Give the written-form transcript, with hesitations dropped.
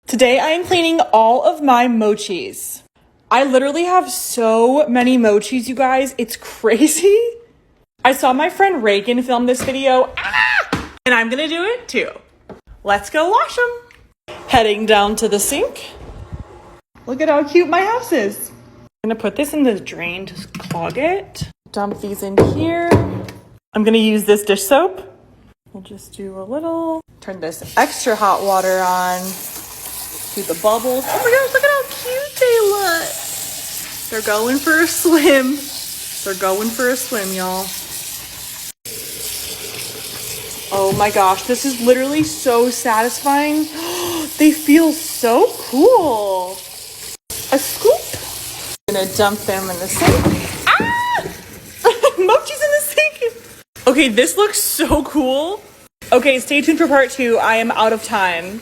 Today I am cleaning all of my mochis. I literally have so many mochis, you guys. It's crazy. I saw my friend Reagan film this video, and I'm gonna do it too. Let's go wash them. Heading down to the sink. Look at how cute my house is. I'm gonna put this in the drain to clog it. Dump these in here. I'm gonna use this dish soap. We'll just do a little. Turn this extra hot water on. Do the bubbles. Oh my gosh, look at how cute they look. They're going for a swim. They're going for a swim, y'all. Oh my gosh, this is literally so satisfying. They feel so cool. A scoop. I'm gonna dump them in the sink. Ah! Mochi's in the sink. Okay, this looks so cool. Okay, stay tuned for part 2. I am out of time.